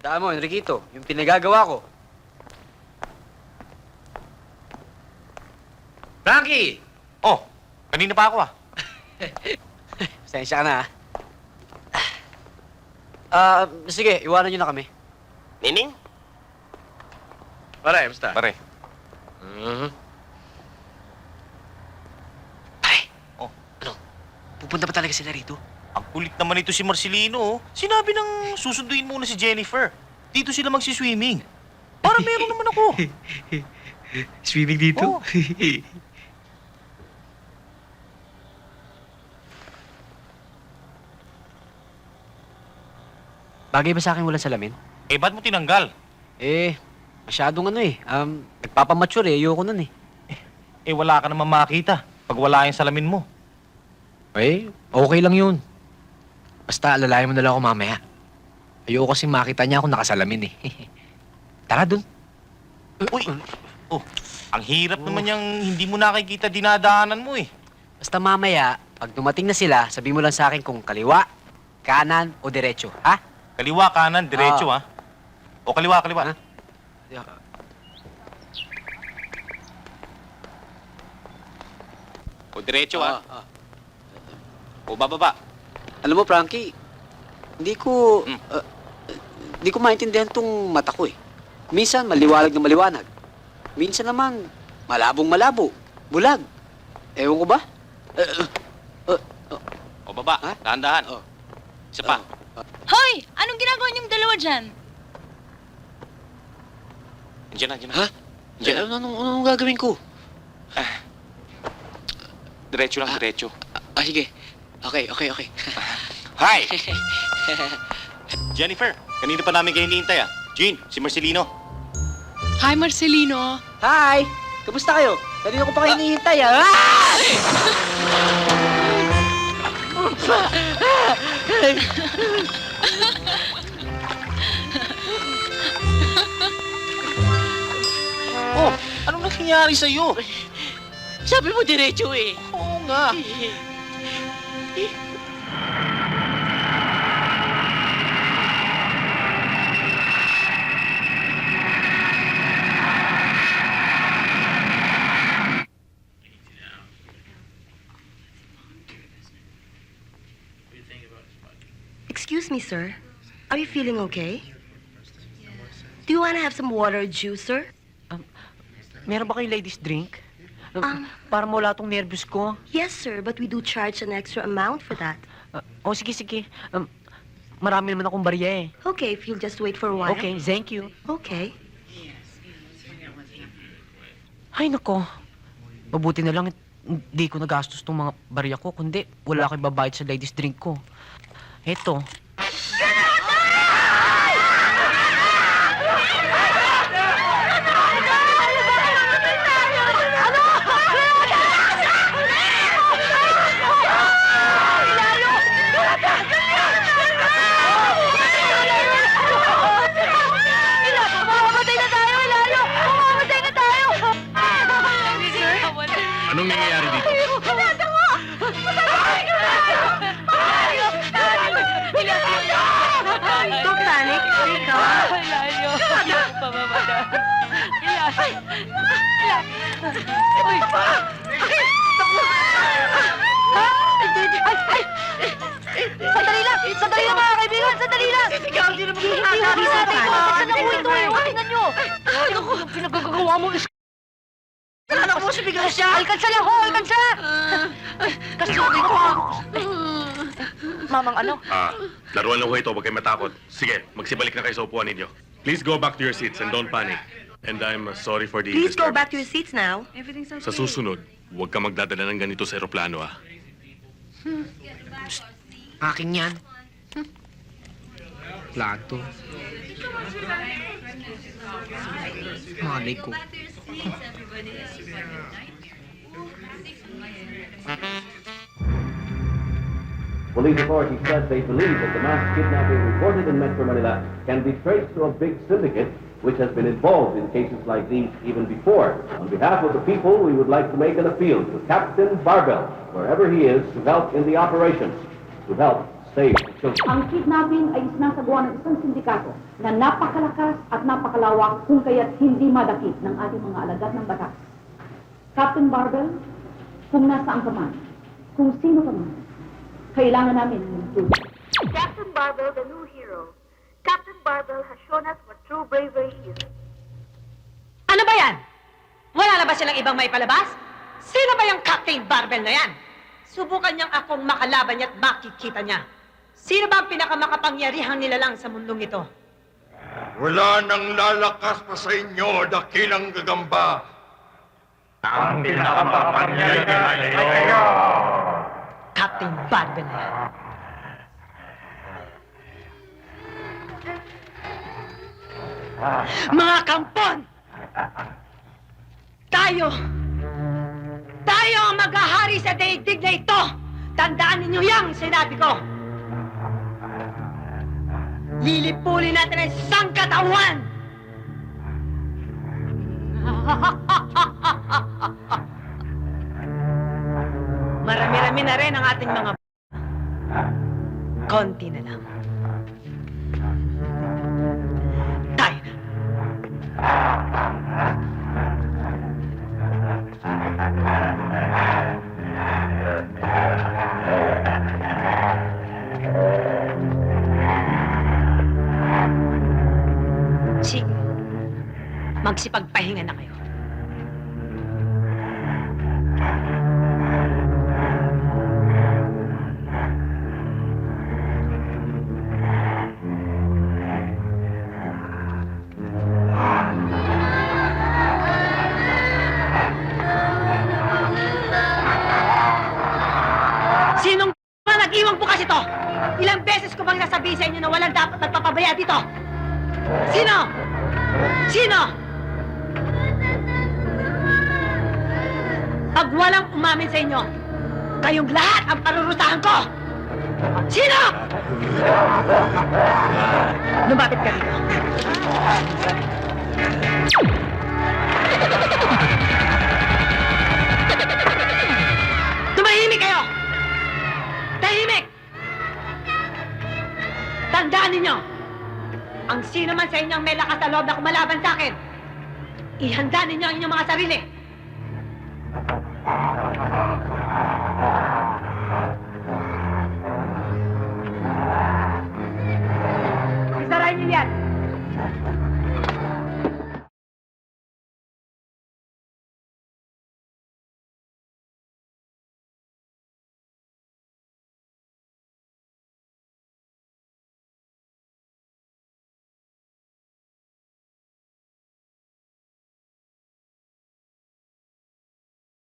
Tandaan mo, Enriquito, yung pinagagawa ko. Frankie! Oh, kanina pa ako Pasensya ka na, sige, iwanan nyo na kami. Nining? Pare, basta. Pare. Pare! Oh. Ano? Pupunta pa talaga sila rito? Ang kulit naman ito si Marcelino, oh. Sinabi nang susunduin muna si Jennifer. Dito sila magsiswimming. Para meron naman ako. Swimming dito? Oh. Bagay ba sa akin walang salamin? Eh, ba't mo tinanggal? Masyadong nagpapamature ayoko nun eh. Eh, wala ka naman makita pag wala yung salamin mo. Okay lang yun. Basta alalayan mo na lang ako mamaya. Ayoko kasing makita niya ako nakasalamin eh. Tara dun. Uy! Oh, ang hirap naman yung hindi mo nakikita dinadaanan mo eh. Basta mamaya, pag dumating na sila, sabi mo lang sa akin kung kaliwa, kanan o diretso, ha? Kaliwa, kanan, diretso, ha? O kaliwa, kaliwa. Ha? O diretso, ha? O bababa. Alam mo, Frankie, hindi ko maintindihan tong mata ko eh. Minsan, maliwanag na maliwanag. Minsan naman, malabong malabo, bulag. Ewan ko ba? O baba, Ha? dahan-dahan. Oh. Isa pa. Hoy! Anong ginagawa niyong dalawa dyan? Diyan na, diyan na. Ha? Diyan na. Anong gagawin ko? Diretso lang, diretso. Sige. Okay. Hi! Jennifer, kanina pa namin kayo hinihintay, ah. Jean, si Marcelino. Hi, Marcelino. Hi! Kamusta kayo? Kanina ko pa kayo hinihintay, ha? Oh, anong nangyayari sa'yo? Sabi mo diretso eh. Oo nga. Excuse me, sir. Are you feeling okay? Do you want to have some water or juice, sir? Meron ba kayong ladies drink? Para mawala tong nervous ko. Yes, sir, but we do charge an extra amount for that. Sige. Marami naman akong barya eh. Okay, if you'll just wait for a while. Okay, thank you. Okay. Ay, nako. Mabuti na lang hindi ko nagastos tong mga barya ko, kundi wala akong babayad sa ladies drink ko. Eto. Anong nangyayari dito? Don't panic. Wake up. Sandali lang, mga kaibigan! Sandali lang! Hindi natin makakasal na uwi ito eh! Tingnan nyo! Ano pinagagawa mo? Anak mo, sibigan siya! Alkansa lang ho! Alkansa! Kasi sabi ko Mamang ano? Laruan lang ko ito, huwag kayo matakot. Sige, magsibalik na kayo sa upuan ninyo. Please go back to your seats and don't panic. And I'm sorry for the Please go disturbance. back to your seats now. Sa susunod, huwag ka magdadala ng ganito sa eroplano, ah. Akin yan. Plato. Malay ko. Police authorities said they believe that the mass kidnapping reported in Metro Manila can be traced to a big syndicate which has been involved in cases like these even before. On behalf of the people, we would like to make an appeal to Captain Barbell, wherever he is, to help in the operations, to help save the children. Ang kidnapping ay isinasagawa ng isang sindikato na napakalakas at napakalawak kung kaya't hindi madakip ng ating mga alagad ng batas. Captain Barbel, kung nasaan ka man, kung sino ka man, kailangan namin ng tulong. Captain Barbel, the new hero. Captain Barbel has shown us what true bravery is. Ano ba yan? Wala na ba silang ibang may palabas? Sino ba yung Captain Barbel na yan? Subukan niyang akong makalaban niya at makikita niya. Sino ba ang pinakamakapangyarihang nilalang sa mundong ito? Wala nang lalakas pa sa inyo, dakilang gagamba. Ang pinakamapangyarihan ay kayo! Captain Barbel na yan. Mga kampon! Tayo ang maghahari sa daigdig na ito! Tandaan ninyo yang sinabi ko! Lilipulin natin ang isang katawan! Marami-rami na rin ang ating mga konti na lang. Tayo na. Sige, magsipagpahinga na kayo. Sinong nag-iwang bukas ito? Ilang beses ko bang nasabi sa inyo na walang dapat nagpapabaya dito? Sino? Sino? Pag walang umamin sa inyo, kayong lahat ang parurusahan ko! Sino? Lumapit ka dito. Tumahimik kayo! Tahimik! Tandaan ninyo, ang sino man sa inyong may lakas na loob na kumalaban sa akin, ihanda ninyo ang inyong mga sarili. Isarayin niyo yan.